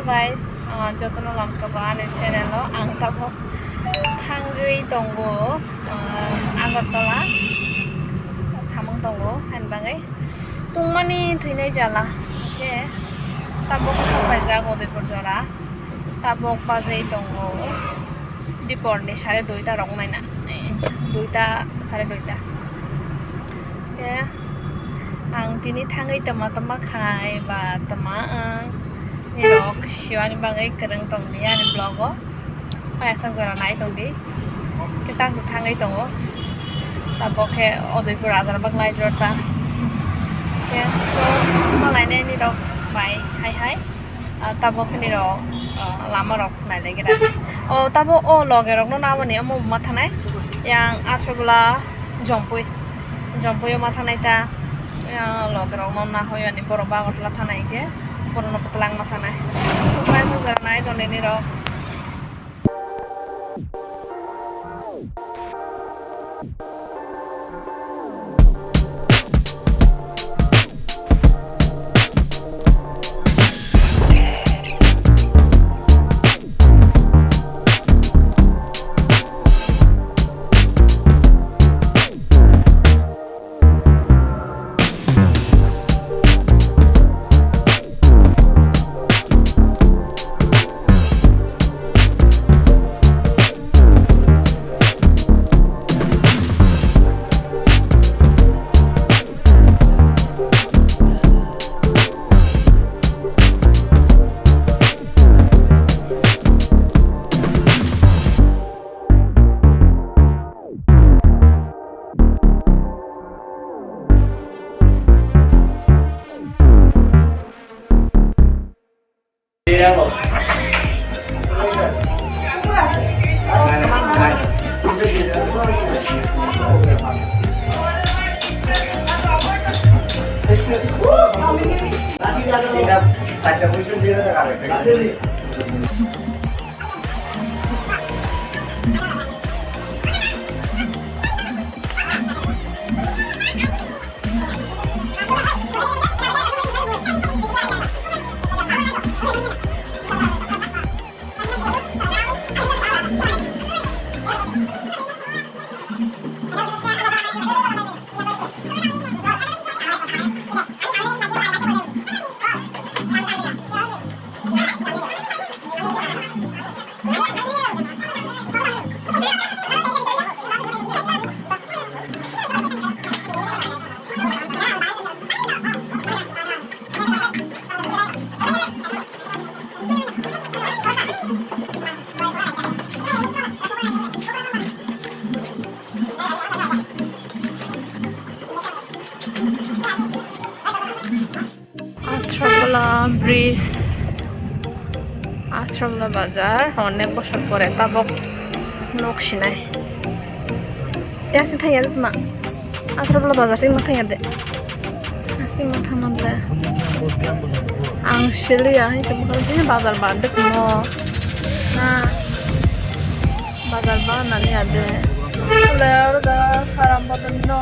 guys, jotono lamsogo ane channel lo ang tabok thangui tongo Agartala samang tongo hanbangai tungmani thuinai jala ke tabok sapai jago Udaipur jora tabok bazai tongo dipor ni 2:30 ta rok naina 2:30 2:30 ke ang tini thangai tama khai ba tama ni rok siwani bangai kereng tong dia ni blogo paya sang jora nai tong di kita thangai tongo tabok ke Udaipur azar banglai jota ke so malai ni rok bai hai tabok ni rok lama rok nai lagi ra tabok loge rok no nawani amo mathanai yang atrobla jompui mathanai ta loge rok no na hoyani borok bagotla thanai ke Purno petelang mathanai supaya mungkin naik don ini rok Bridge Atrabla bazar onek bosor pore tabok nok sinai ya sing thaya ma Atrabla bazar sing ma thaya de sing ma thamam de ang shili ya hi sab kal din bazar ba de mo na bazar ba na ni ade ler da saram badan no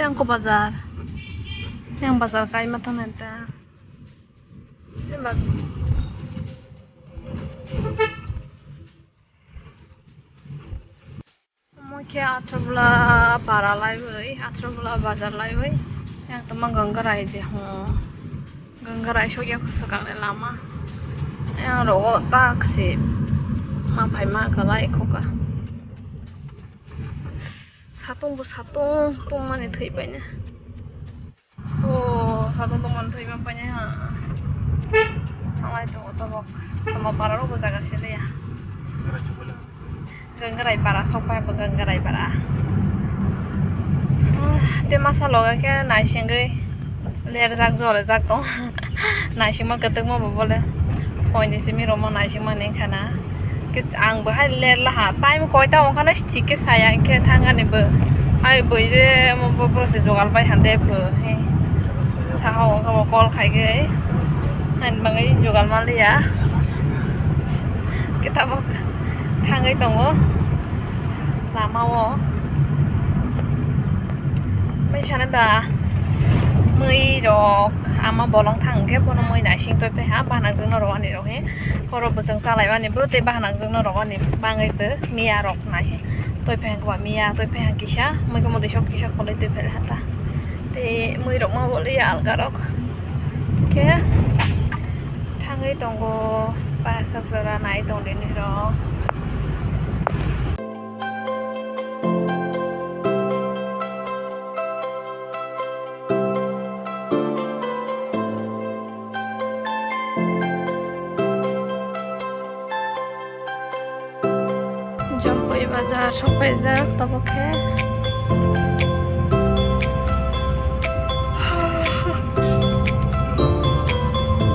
yang bazar kai matan ente mungkin Atrabla para lai Atrabla bazar lai yang teman ganggarai deh ganggarai shoya sekali lama yang ro taksi mapai makalai koka satu tuman itu ibanya satu tuman itu ibanya malah itu otobok sama para lo jaga sini ya ganggarai para sopai ganggarai para te masa loga ke naisinggai ler jak jole jak to naising ma ketek ma bole poini simi roma naising ma ning khana ke ang bahai ler la ha time koita ongkana stick ke saya ke thangani be ai boije mo proses jogal bai hande pho he saho ka call khai ge han bangai jogal mal ya kita bok thangai tongo lama mấy sao bà mười rồi ama bolong thằng cái bọn nó mười nãy sinh tôi phải hả ba nàng dương nó rồi này rồi hết có rồi bữa sáng sau lại bạn này bữa tây ba nàng dương nó rồi này ba ngày bữa mía rồi nãy sinh tôi phải hàng quả mía tôi phải hàng kisha mười cái một shop kisha có lấy tôi phải hả ta thì mười rồi mà boleh ya alga rồi cái thằng ấy tông go ba sắc giờ này tông đến rồi জম্পই বাজার সবাই যাক তবকে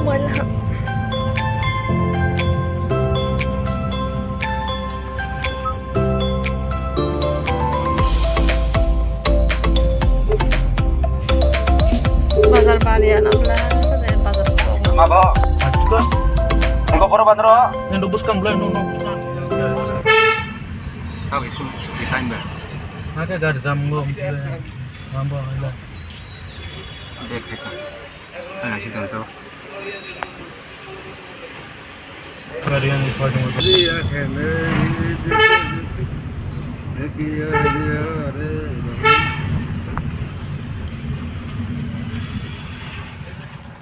ময়লা বাজার বাড়ি আনামলা বাজার Mabo. Juga. Enggak pernah bandro. Yang dubuskan belum nunggu. Tahu isu ceritain mbak. Ada gar jambung. Mambo ada. Dek itu. Kan sih tahu. Varian di pada motor. Iya kene. Ekiya dia re.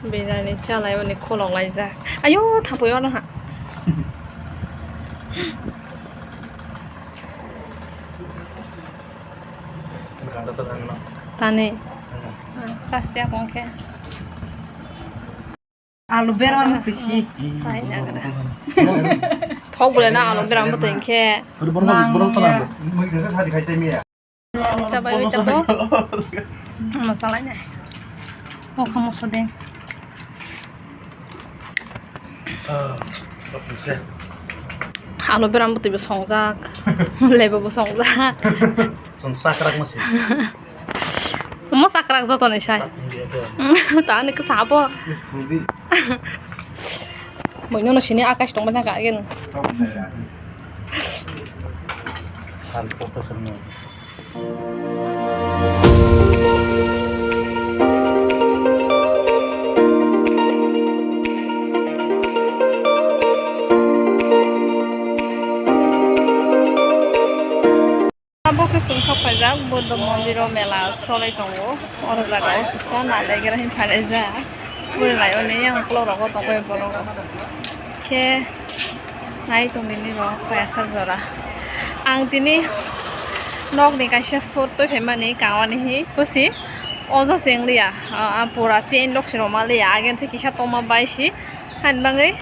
Beda nih cara yang ini kolong lagi zak. Ayo tak boleh orang ha. Ada tetangga. Tane. Pasti aku ke. Alu beram itu sih. Saya nggak ada. Tahu boleh na alu beram itu ke. Berapa? Mungkin saya tadi kayak cemia. Coba ini coba. Masalahnya. Oh kamu sedang. Bisa. Alu beram itu bisa songjak. Lebar bisa songjak. Sakrak masih. Mau sakrak zoto nih saya. Tahu nih kesapa. Mau nyono sini akas dong banyak kain. Kan foto semua. Sopajak Buddha Mondiro Mela Solai Tongo or Zago Sana Legrahin Pareza Buddha Lione yang Plorogo Tongo Borogo Ke Nai Tongini Rock Pasa Zora Ang Tini Nok Nikasha Soto Femani Kawani Pussy Ozo Singlia Pura Chain Loxinomalia again Tikisha Toma Baishi and Bangai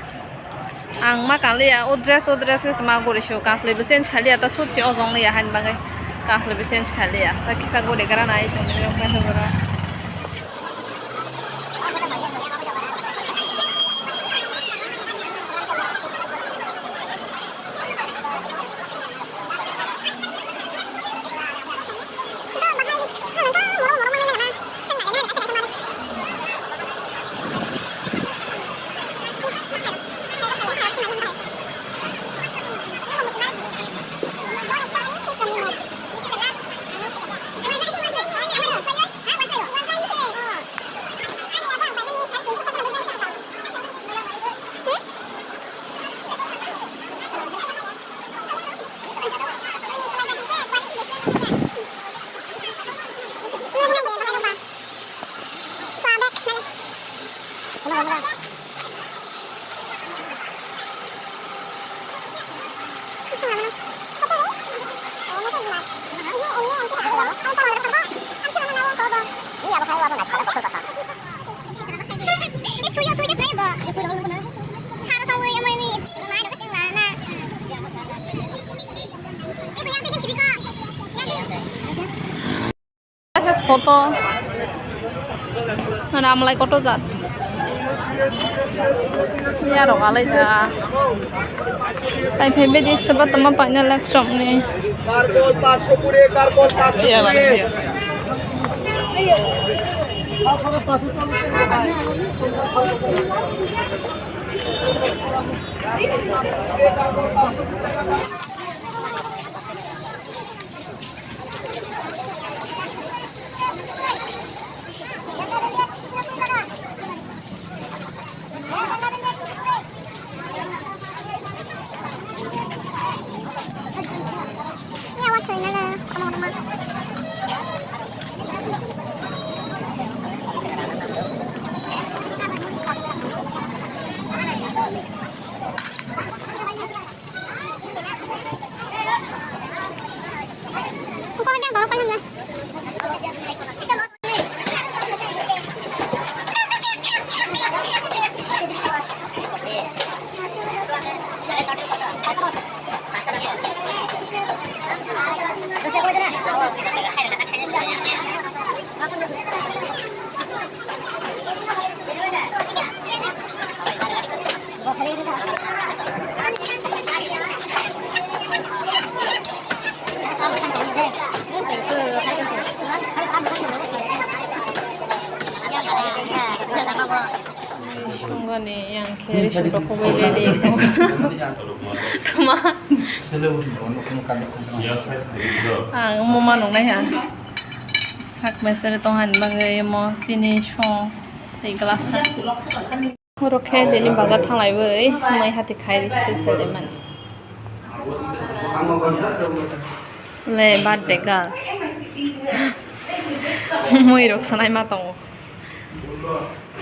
Ang Makalia Udress is Magurisho Castle Vicente Kalia Suchi Ozonlia and Bangai Castle Vicente Kalia Takisa go de Granite and the foto ramlai koto jat ya ro alai ta ai phebe di sabat tama paina lak chom ni carbon 500 पूरे कार्बन 500 पूरे Bani yang kiri sudah kau beli di kama. Mau mana nih ya? Hak mesra Tuhan bagai mau sini show si gelas. Orang kaya dini bagat thanglai bai, mai hati kaya itu pede mana. Le bad degal. Moi rok sanai matong.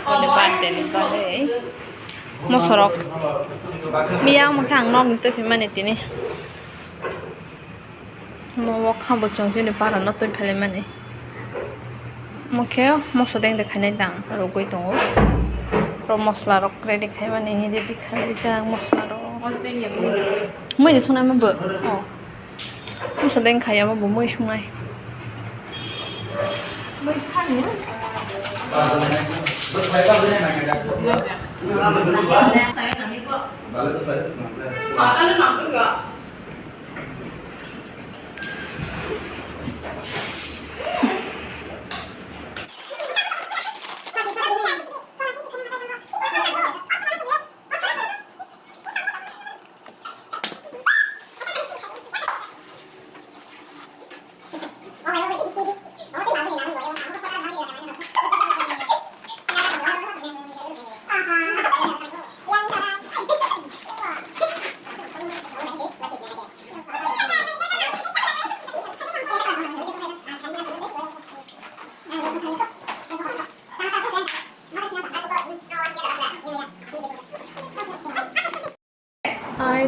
Kone bad deni bagai. Mosorok. Miang makang nong itu mana tini. Mau wakam bocong jadi parah not tuh pede mana. Mokeo mosodeng dekhane dang rogoi tongo ro mosla rok ready khai mane ni ready khai jang mosla ro moi ni sunai ma bo oh mosodeng khai ma bo moi sunai moi khani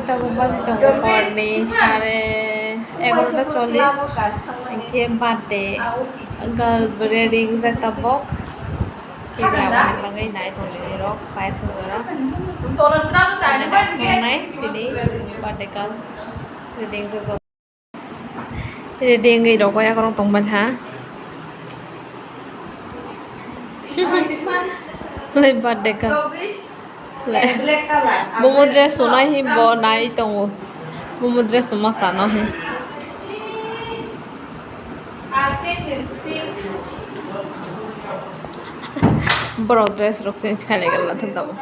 Tahu baca jonggo korni share egosta cholis game birthday girl wedding jata bok kira wani bangai nai tongni rok paisa jora tolan tra to tani ban nai tini birthday girl wedding jata wedding ngai rok ya korong tongban ha le birthday girl Momo dress sona hi bo nai tongo. Momo dress soma sana hi. Bro dress rok change khale gala thanda bo.